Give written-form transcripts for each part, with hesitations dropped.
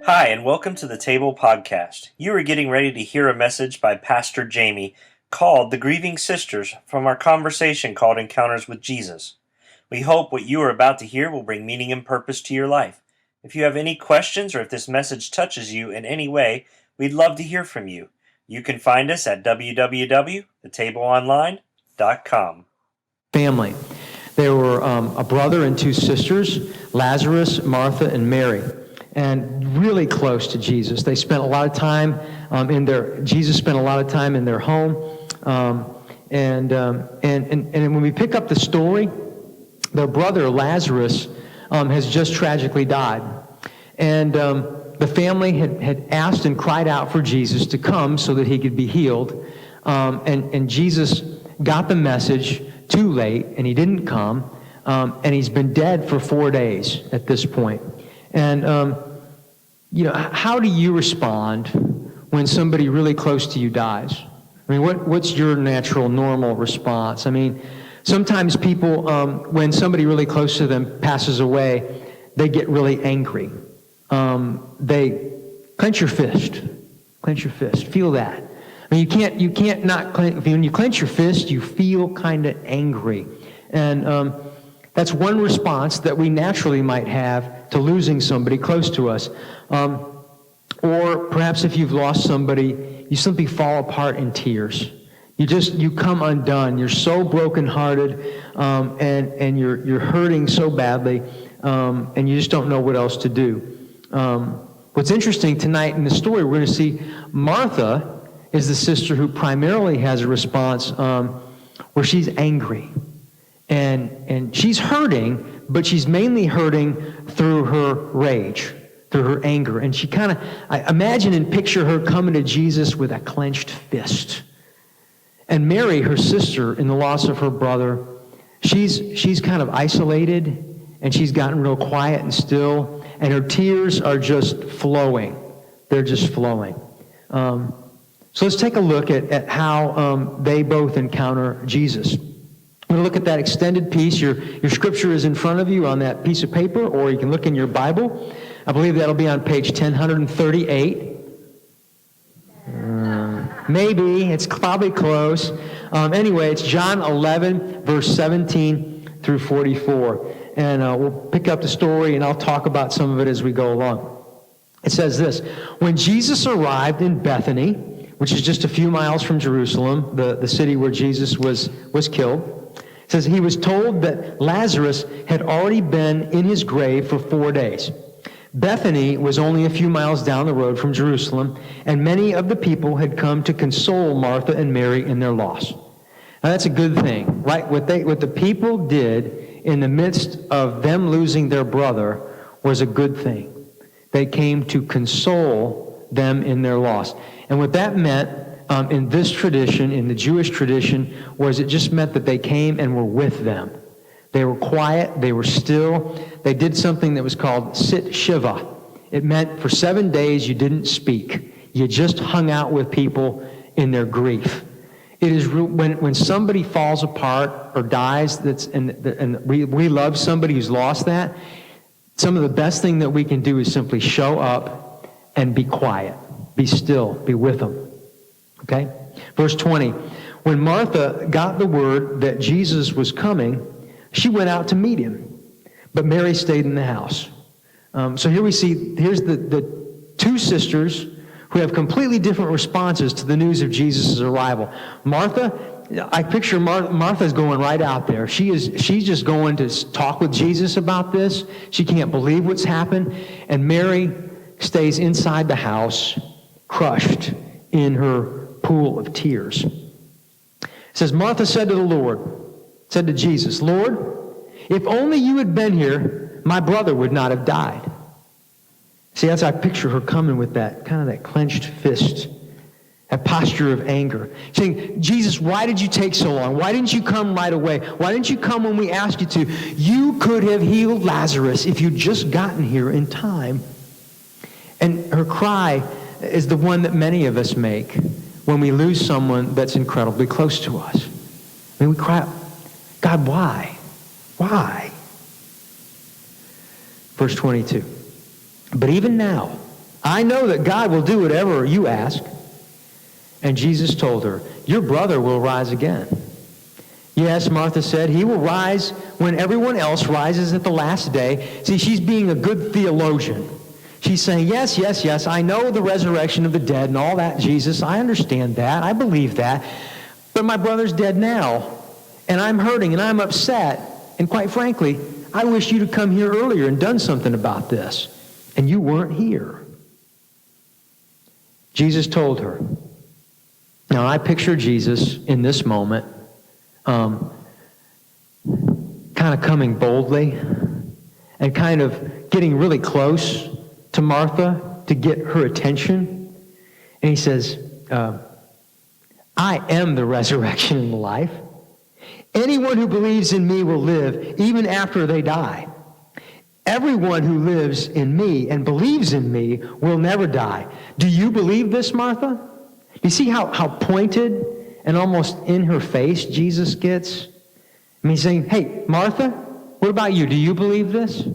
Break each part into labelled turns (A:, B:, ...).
A: Hi, and welcome to the Table Podcast. You are getting ready to hear a message by Pastor Jamie called The Grieving Sisters from our conversation called Encounters with Jesus. We hope what you are about to hear will bring meaning and purpose to your life. If you have any questions or if this message touches you in any way, we'd love to hear from you. You can find us at www.thetableonline.com.
B: Family. There were a brother and two sisters, Lazarus, Martha, and Mary, and really close to Jesus. They spent a lot of time Jesus spent a lot of time in their home. And when we pick up the story, their brother, Lazarus, has just tragically died. And the family had asked and cried out for Jesus to come so that he could be healed. And Jesus got the message too late, and he didn't come, and he's been dead for 4 days at this point. And, how do you respond when somebody really close to you dies? I mean, what's your natural, normal response? I mean, sometimes people, when somebody really close to them passes away, they get really angry. They clench your fist. Clench your fist. Feel that. I mean, you can't not clench. When you clench your fist, you feel kind of angry. And that's one response that we naturally might have to losing somebody close to us. Or perhaps if you've lost somebody, you simply fall apart in tears. You come undone. You're so brokenhearted, and you're hurting so badly, and you just don't know what else to do. What's interesting tonight in the story, we're going to see Martha is the sister who primarily has a response where she's angry. And she's hurting, but she's mainly hurting through her rage, through her anger. And she I imagine and picture her coming to Jesus with a clenched fist. And Mary, her sister, in the loss of her brother, she's kind of isolated, and she's gotten real quiet and still, and her tears are just flowing. They're just flowing. So let's take a look at how they both encounter Jesus. We're going to look at that extended piece. Your scripture is in front of you on that piece of paper, or you can look in your Bible. I believe that'll be on page 1038. Maybe. It's probably close. Anyway, it's John 11, verse 17 through 44. And we'll pick up the story, and I'll talk about some of it as we go along. It says this: When Jesus arrived in Bethany, which is just a few miles from Jerusalem, the city where Jesus was killed, it says he was told that Lazarus had already been in his grave for 4 days. Bethany was only a few miles down the road from Jerusalem, and many of the people had come to console Martha and Mary in their loss. Now that's a good thing, right? What the people did in the midst of them losing their brother was a good thing. They came to console them in their loss. And what that meant in this tradition, in the Jewish tradition, was it just meant that they came and were with them. They were quiet, they were still. They did something that was called sit shiva. It meant for 7 days you didn't speak. You just hung out with people in their grief. It is when somebody falls apart or dies, and we love somebody who's lost that, some of the best thing that we can do is simply show up and be quiet. Be still. Be with them. Okay? Verse 20. When Martha got the word that Jesus was coming, she went out to meet him. But Mary stayed in the house. So here we see, here's the two sisters who have completely different responses to the news of Jesus' arrival. Martha, I picture Martha's going right out there. She's just going to talk with Jesus about this. She can't believe what's happened. And Mary stays inside the house, crushed in her pool of tears. It says, Martha said to Jesus, Lord, if only you had been here, my brother would not have died. See, that's how I picture her coming with that clenched fist, that posture of anger. Saying, Jesus, why did you take so long? Why didn't you come right away? Why didn't you come when we asked you to? You could have healed Lazarus if you'd just gotten here in time. And her cry is the one that many of us make when we lose someone that's incredibly close to us. I mean, we cry out, God, why? Why? Verse 22. But even now, I know that God will do whatever you ask. And Jesus told her, your brother will rise again. Yes, Martha said, he will rise when everyone else rises at the last day. See, she's being a good theologian. She's saying, yes, yes, yes, I know the resurrection of the dead and all that, Jesus. I understand that. I believe that. But my brother's dead now, and I'm hurting, and I'm upset. And quite frankly, I wish you'd have come here earlier and done something about this. And you weren't here. Jesus told her. Now, I picture Jesus in this moment kind of coming boldly and kind of getting really close to Martha to get her attention. And he says, I am the resurrection and the life. Anyone who believes in me will live even after they die. Everyone who lives in me and believes in me will never die. Do you believe this, Martha? You see how pointed and almost in her face Jesus gets? I mean, he's saying, hey, Martha, what about you? Do you believe this?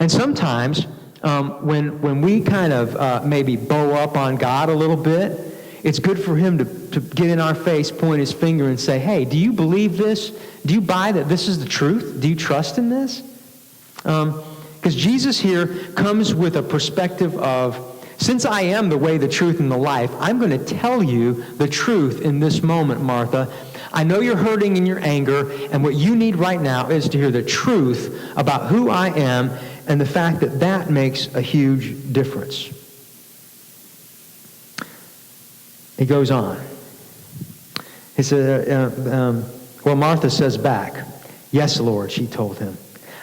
B: And sometimes when we kind of maybe bow up on God a little bit, it's good for him to get in our face, point his finger, and say, hey, do you believe this? Do you buy that this is the truth? Do you trust in this? Because Jesus here comes with a perspective of, since I am the way, the truth, and the life, I'm going to tell you the truth in this moment, Martha. I know you're hurting in your anger, and what you need right now is to hear the truth about who I am and the fact that that makes a huge difference. He goes on. He said, well, Martha says back, yes, Lord, she told him.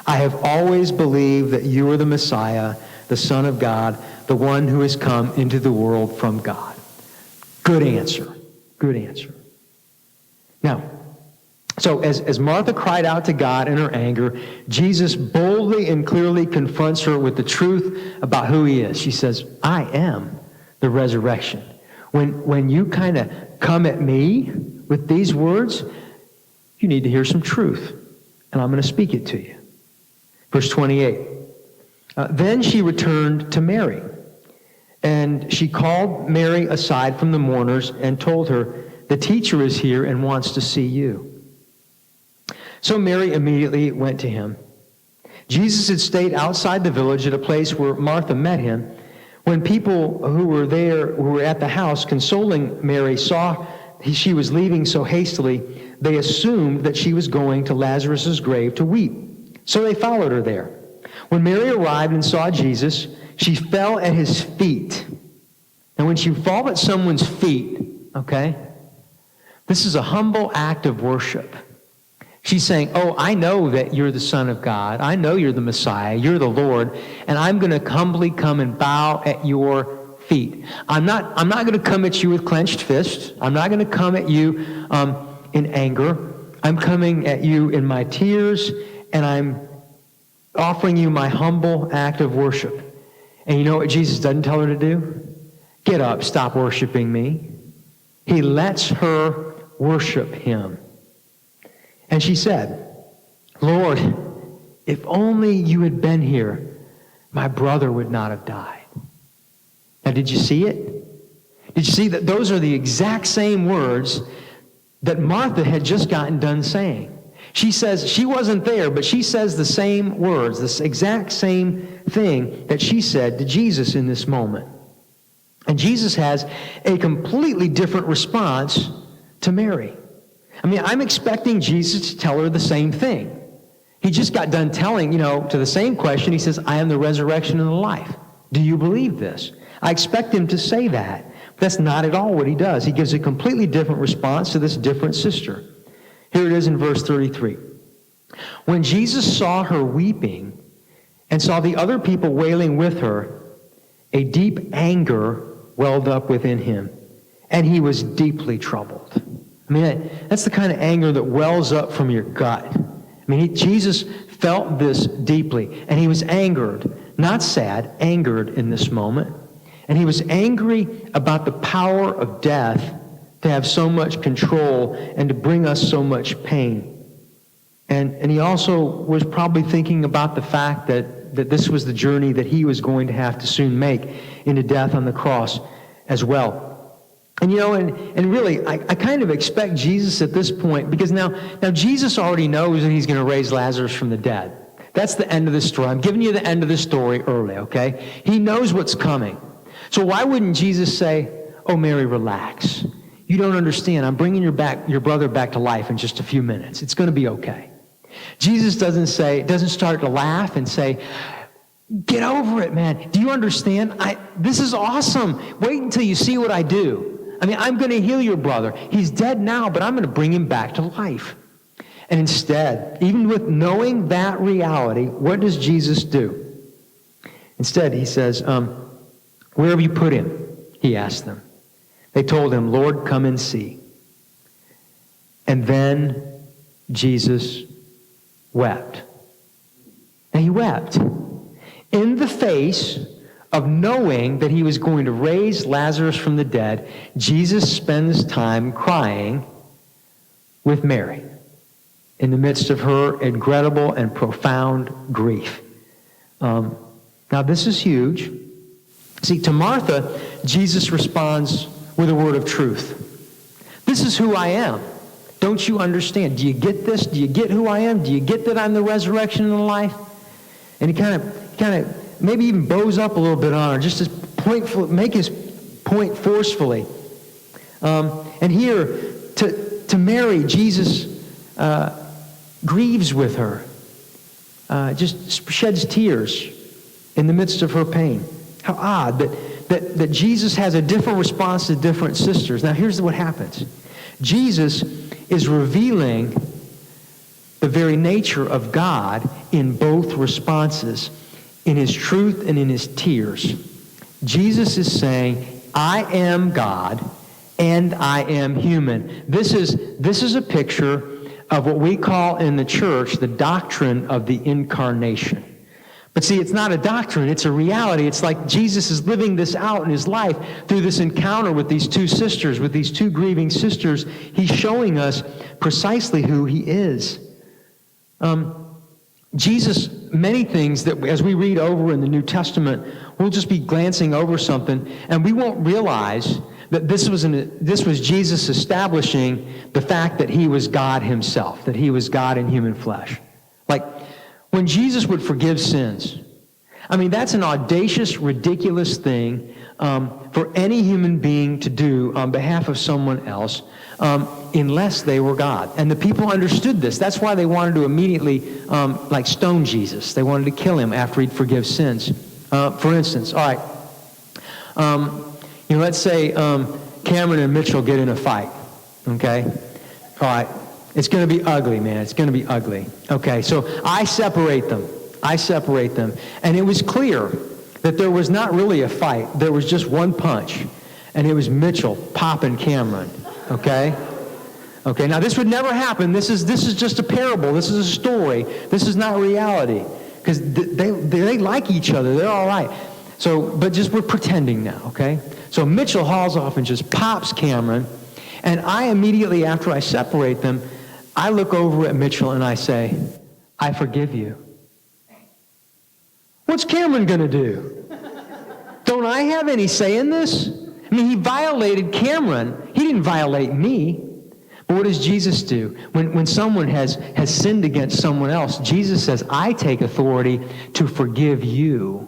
B: I have always believed that you are the Messiah, the Son of God, the one who has come into the world from God. Good answer. Good answer. Now, so as Martha cried out to God in her anger, Jesus boldly and clearly confronts her with the truth about who he is. She says, I am the resurrection. When you kind of come at me with these words, you need to hear some truth, and I'm going to speak it to you. Verse 28. Then she returned to Mary, and she called Mary aside from the mourners and told her, the teacher is here and wants to see you. So Mary immediately went to him. Jesus had stayed outside the village at a place where Martha met him. When people who were there, who were at the house consoling Mary, saw she was leaving so hastily, they assumed that she was going to Lazarus' grave to weep. So they followed her there. When Mary arrived and saw Jesus, she fell at his feet. And when you fall at someone's feet, okay, this is a humble act of worship. She's saying, oh, I know that you're the Son of God. I know you're the Messiah. You're the Lord. And I'm going to humbly come and bow at your feet. I'm not going to come at you with clenched fists. I'm not going to come at you in anger. I'm coming at you in my tears, and I'm offering you my humble act of worship. And you know what Jesus doesn't tell her to do? Get up, stop worshiping me. He lets her worship him. And she said, Lord, if only you had been here, my brother would not have died. Now, did you see it? Did you see that those are the exact same words that Martha had just gotten done saying? She says, she wasn't there, but she says the same words, this exact same thing that she said to Jesus in this moment. And Jesus has a completely different response to Mary. I mean, I'm expecting Jesus to tell her the same thing. He just got done telling, to the same question. He says, I am the resurrection and the life. Do you believe this? I expect him to say that. But that's not at all what he does. He gives a completely different response to this different sister. Here it is in verse 33. When Jesus saw her weeping and saw the other people wailing with her, a deep anger welled up within him, and he was deeply troubled. I mean, that's the kind of anger that wells up from your gut. I mean, Jesus felt this deeply, and he was angered, not sad, angered in this moment. And he was angry about the power of death to have so much control and to bring us so much pain. And he also was probably thinking about the fact that that this was the journey that he was going to have to soon make into death on the cross as well. And and really, I kind of expect Jesus at this point, because now Jesus already knows that he's going to raise Lazarus from the dead. That's the end of the story. I'm giving you the end of the story early, okay? He knows what's coming. So why wouldn't Jesus say, "Oh, Mary, relax. You don't understand. I'm bringing your brother back to life in just a few minutes. It's going to be okay." Jesus doesn't start to laugh and say, "Get over it, man. Do you understand? This is awesome. Wait until you see what I do. I'm going to heal your brother. He's dead now, but I'm going to bring him back to life." And instead, even with knowing that reality, what does Jesus do? Instead, he says, "Where have you put him?" He asked them. They told him, "Lord, come and see." And then Jesus wept. And he wept in the face of knowing that he was going to raise Lazarus from the dead. Jesus spends time crying with Mary in the midst of her incredible and profound grief. Now, this is huge. See, to Martha, Jesus responds with a word of truth. "This is who I am. Don't you understand? Do you get this? Do you get who I am? Do you get that I'm the resurrection and the life?" And he kind of maybe even bows up a little bit on her, just to make his point forcefully. And here, to Mary, Jesus grieves with her, just sheds tears in the midst of her pain. How odd that Jesus has a different response to different sisters. Now, here's what happens. Jesus is revealing the very nature of God in both responses, in his truth and in his tears. Jesus is saying, "I am God and I am human." This is a picture of what we call in the church the doctrine of the incarnation. But see, it's not a doctrine, it's a reality. It's like Jesus is living this out in his life through this encounter with these two sisters, with these two grieving sisters. He's showing us precisely who he is. Jesus, many things that as we read over in the New Testament, we'll just be glancing over something, and we won't realize that this was Jesus establishing the fact that he was God himself, that he was God in human flesh. Like, when Jesus would forgive sins, that's an audacious, ridiculous thing for any human being to do on behalf of someone else, unless they were God. And the people understood this. That's why they wanted to immediately stone Jesus. They wanted to kill him after he'd forgive sins. For instance, all right, let's say Cameron and Mitchell get in a fight, okay? All right. It's going to be ugly, man. It's going to be ugly. Okay, so I separate them. And it was clear that there was not really a fight. There was just one punch. And it was Mitchell popping Cameron. Okay? Okay, now this would never happen. This is just a parable. This is a story. This is not reality. Because they like each other. They're all right. But we're pretending now, okay? So Mitchell hauls off and just pops Cameron. And I immediately, after I separate them, I look over at Mitchell and I say, "I forgive you." What's Cameron going to do? Don't I have any say in this? He violated Cameron. He didn't violate me. But what does Jesus do? When someone has sinned against someone else, Jesus says, "I take authority to forgive you."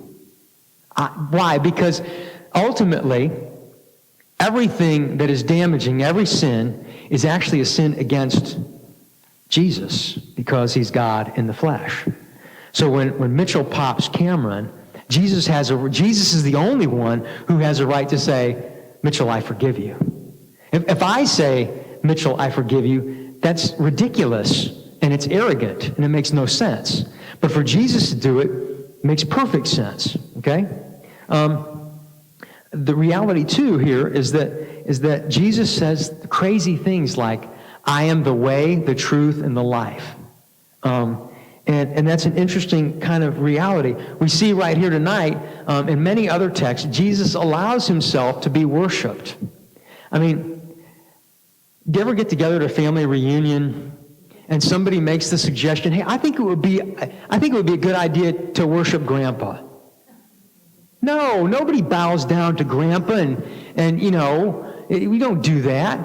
B: Why? Because ultimately, everything that is damaging, every sin, is actually a sin against Jesus, because he's God in the flesh. So when Mitchell pops Cameron, Jesus is the only one who has a right to say, "Mitchell, I forgive you." If I say, "Mitchell, I forgive you," that's ridiculous, and it's arrogant, and it makes no sense. But for Jesus to do it makes perfect sense, okay? The reality, too, here is that Jesus says crazy things like, "I am the way, the truth, and the life." And that's an interesting kind of reality. We see right here tonight, in many other texts, Jesus allows himself to be worshipped. Do you ever get together at a family reunion and somebody makes the suggestion, hey, I think it would be a good idea to worship Grandpa. No, nobody bows down to Grandpa, and we don't do that.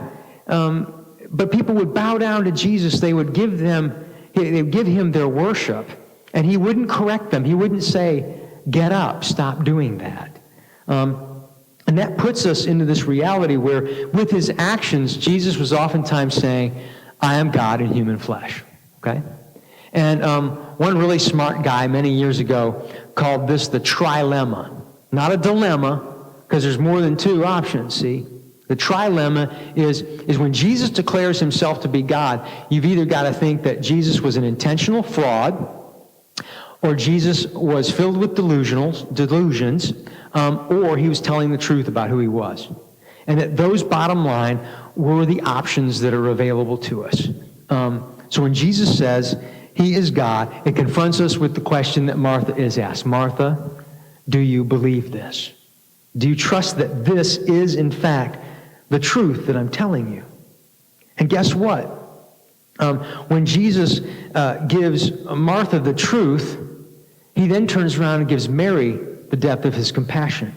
B: But people would bow down to Jesus. They would give him their worship, and he wouldn't correct them. He wouldn't say, get up, stop doing that. And that puts us into this reality where with his actions, Jesus was oftentimes saying, I am God in human flesh. Okay? And one really smart guy many years ago called this the trilemma. Not a dilemma, because there's more than two options, see? The trilemma is when Jesus declares himself to be God, you've either got to think that Jesus was an intentional fraud, or Jesus was filled with delusions, or he was telling the truth about who he was. And that those bottom line were the options that are available to us. So when Jesus says he is God, it confronts us with the question that Martha is asked. Martha, do you believe this? Do you trust that this is, in fact, the truth that I'm telling you? And guess what? When Jesus gives Martha the truth, he then turns around and gives Mary the depth of his compassion.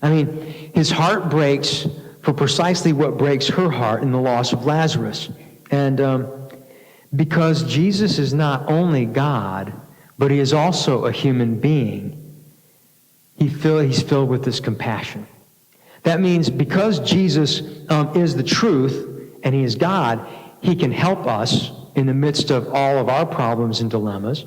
B: I mean, his heart breaks for precisely what breaks her heart in the loss of Lazarus. And because Jesus is not only God, but he is also a human being, he's filled with this compassion. That means because Jesus is the truth and he is God, he can help us in the midst of all of our problems and dilemmas.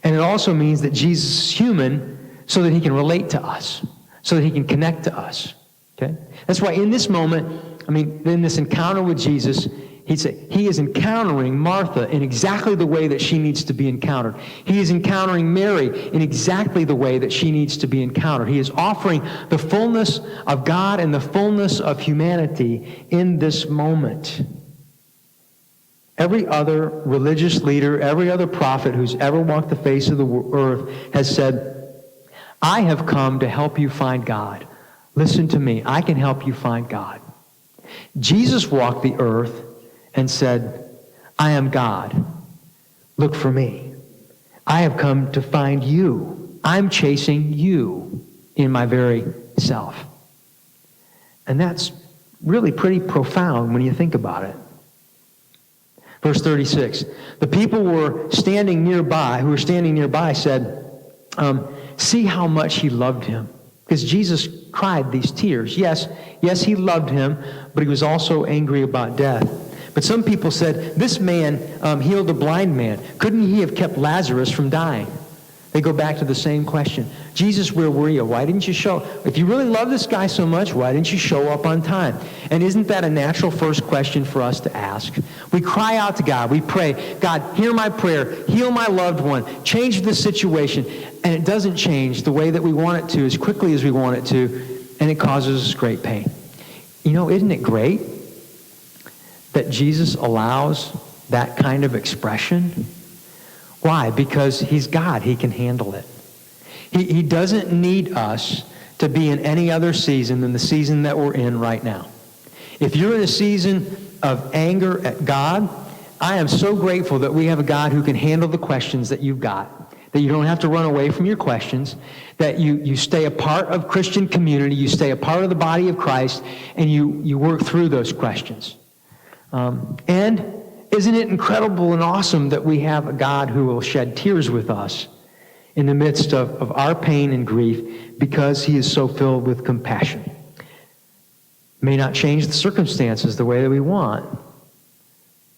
B: And it also means that Jesus is human so that he can relate to us, so that he can connect to us. Okay? That's why in this moment, in this encounter with Jesus, he is encountering Martha in exactly the way that she needs to be encountered. He is encountering Mary in exactly the way that she needs to be encountered. He is offering the fullness of God and the fullness of humanity in this moment. Every other religious leader, every other prophet who's ever walked the face of the earth has said, I have come to help you find God. Listen to me. I can help you find God. Jesus walked the earth and said, I am God. Look for me. I have come to find you. I'm chasing you in my very self. And that's really pretty profound when you think about it. Verse 36, the people who were standing nearby said, see how much he loved him. Because Jesus cried these tears. Yes, he loved him, but he was also angry about death. But some people said, this man healed a blind man. Couldn't he have kept Lazarus from dying? They go back to the same question. Jesus, where were you? Why didn't you show? If you really love this guy so much, why didn't you show up on time? And isn't that a natural first question for us to ask? We cry out to God. We pray, God, hear my prayer. Heal my loved one. Change the situation. And it doesn't change the way that we want it to, as quickly as we want it to, and it causes us great pain. Isn't it great that Jesus allows that kind of expression? Why? Because he's God. He can handle it. He doesn't need us to be in any other season than the season that we're in right now. If you're in a season of anger at God, I am so grateful that we have a God who can handle the questions that you've got, that you don't have to run away from your questions, that you stay a part of Christian community, you stay a part of the body of Christ, and you work through those questions. And isn't it incredible and awesome that we have a God who will shed tears with us in the midst of our pain and grief because he is so filled with compassion? May not change the circumstances the way that we want,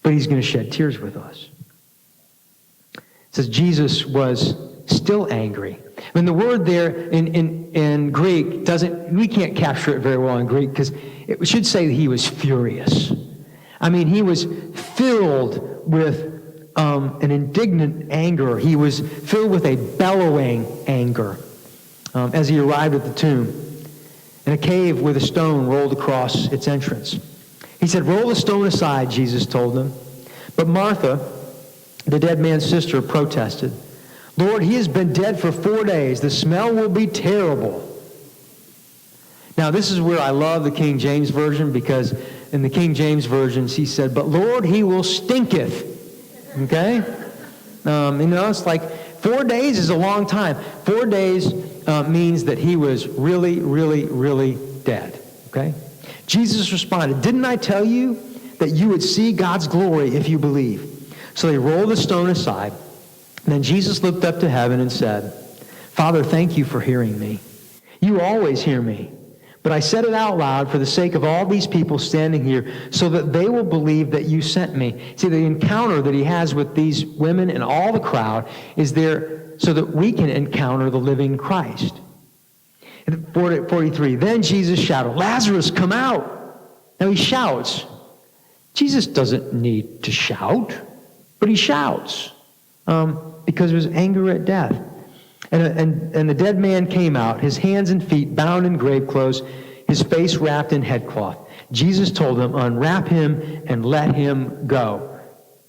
B: but he's going to shed tears with us. It says Jesus was still angry. The word there in Greek we can't capture it very well in Greek because it should say that he was furious. He was filled with an indignant anger. He was filled with a bellowing anger as he arrived at the tomb in a cave with a stone rolled across its entrance. He said, roll the stone aside, Jesus told them. But Martha, the dead man's sister, protested, Lord, he has been dead for 4 days. The smell will be terrible. Now, this is where I love the King James Version, because in the King James Version, he said, but Lord, he will stinketh. Okay? It's like 4 days is a long time. 4 days means that he was really, really, really dead. Okay? Jesus responded, "Didn't I tell you that you would see God's glory if you believe?" So they rolled the stone aside. And then Jesus looked up to heaven and said, "Father, thank you for hearing me. You always hear me. But I said it out loud for the sake of all these people standing here so that they will believe that you sent me." See, the encounter that he has with these women and all the crowd is there so that we can encounter the living Christ. 43, then Jesus shouted, "Lazarus, come out." Now he shouts. Jesus doesn't need to shout, but he shouts because of his anger at death. And the dead man came out, his hands and feet bound in grave clothes, his face wrapped in headcloth. Jesus told him, "Unwrap him and let him go."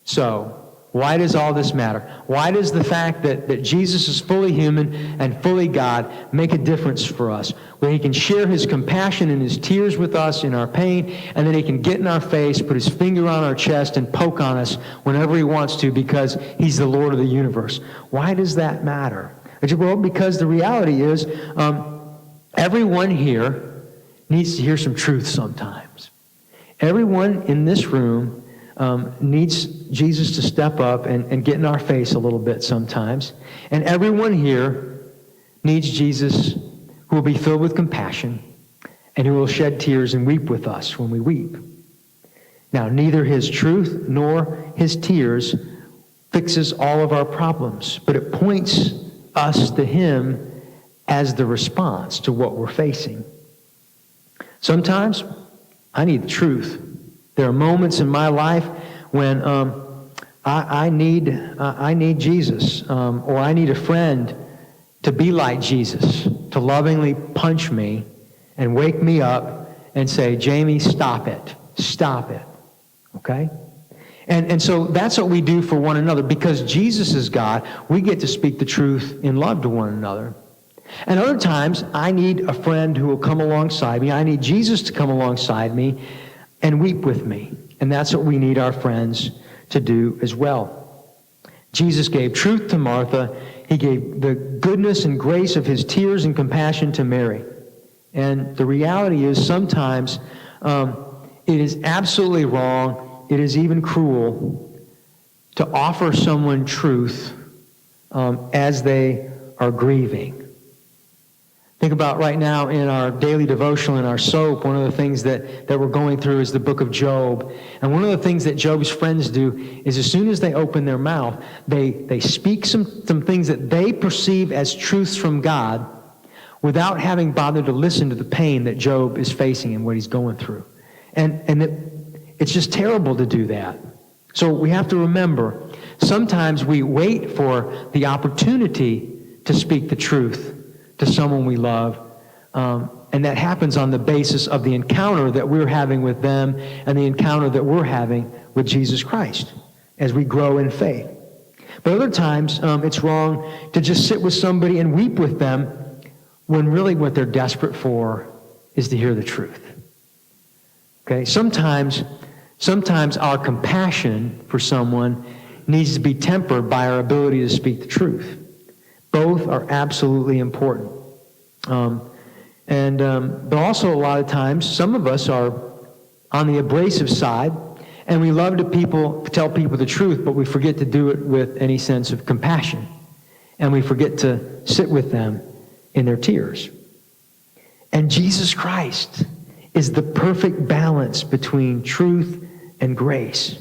B: So, why does all this matter? Why does the fact that Jesus is fully human and fully God make a difference for us? Where he can share his compassion and his tears with us in our pain, and then he can get in our face, put his finger on our chest, and poke on us whenever he wants to because he's the Lord of the universe. Why does that matter? Well, because the reality is everyone here needs to hear some truth sometimes. Everyone in this room needs Jesus to step up and get in our face a little bit sometimes. And everyone here needs Jesus who will be filled with compassion and who will shed tears and weep with us when we weep. Now, neither his truth nor his tears fixes all of our problems, but it points us to him as the response to what we're facing. Sometimes I need the truth. There are moments in my life when I need Jesus, or I need a friend to be like Jesus, to lovingly punch me and wake me up and say, "Jamie, stop it. Stop it." Okay? And so that's what we do for one another. Because Jesus is God, we get to speak the truth in love to one another. And other times, I need a friend who will come alongside me. I need Jesus to come alongside me and weep with me. And that's what we need our friends to do as well. Jesus gave truth to Martha. He gave the goodness and grace of his tears and compassion to Mary. And the reality is sometimes it is absolutely wrong. It is even cruel to offer someone truth as they are grieving. Think about right now in our daily devotional, in our soap, one of the things that we're going through is the book of Job. And one of the things that Job's friends do is as soon as they open their mouth, they speak some things that they perceive as truths from God without having bothered to listen to the pain that Job is facing and what he's going through. And it's just terrible to do that. So we have to remember, sometimes we wait for the opportunity to speak the truth to someone we love, and that happens on the basis of the encounter that we're having with them and the encounter that we're having with Jesus Christ as we grow in faith. But other times, it's wrong to just sit with somebody and weep with them when really what they're desperate for is to hear the truth. Okay, sometimes our compassion for someone needs to be tempered by our ability to speak the truth. Both are absolutely important. But also a lot of times, some of us are on the abrasive side, and we love to tell people the truth, but we forget to do it with any sense of compassion. And we forget to sit with them in their tears. And Jesus Christ is the perfect balance between truth and grace.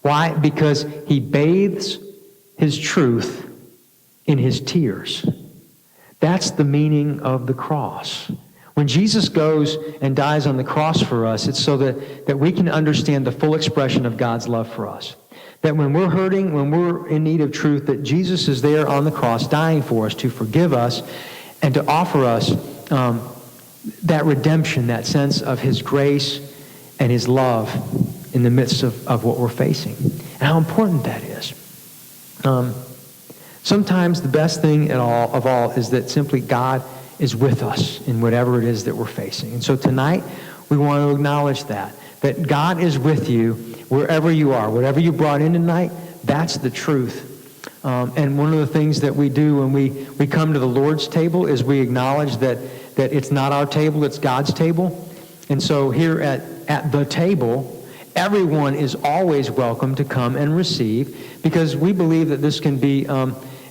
B: Why? Because he bathes his truth in his tears. That's the meaning of the cross. When Jesus goes and dies on the cross for us, it's so that we can understand the full expression of God's love for us. That when we're hurting, when we're in need of truth, that Jesus is there on the cross dying for us to forgive us and to offer us that redemption, that sense of his grace and his love in the midst of what we're facing. And how important that is. Sometimes the best thing of all is that simply God is with us in whatever it is that we're facing. And so tonight, we want to acknowledge that God is with you wherever you are. Whatever you brought in tonight, That's the truth. And one of the things that we do when we come to the Lord's table is we acknowledge that it's not our table, it's God's table. And so here at the table, everyone is always welcome to come and receive, because we believe that this can be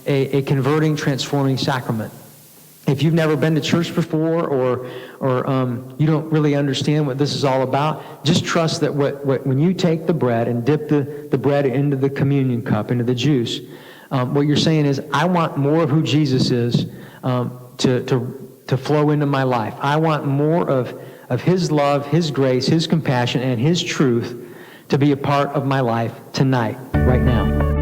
B: a converting, transforming sacrament. If you've never been to church before, or you don't really understand what this is all about, just trust that when you take the bread and dip the bread into the communion cup, into the juice, what you're saying is, I want more of who Jesus is to flow into my life. I want more of his love, his grace, his compassion, and his truth to be a part of my life tonight, right now.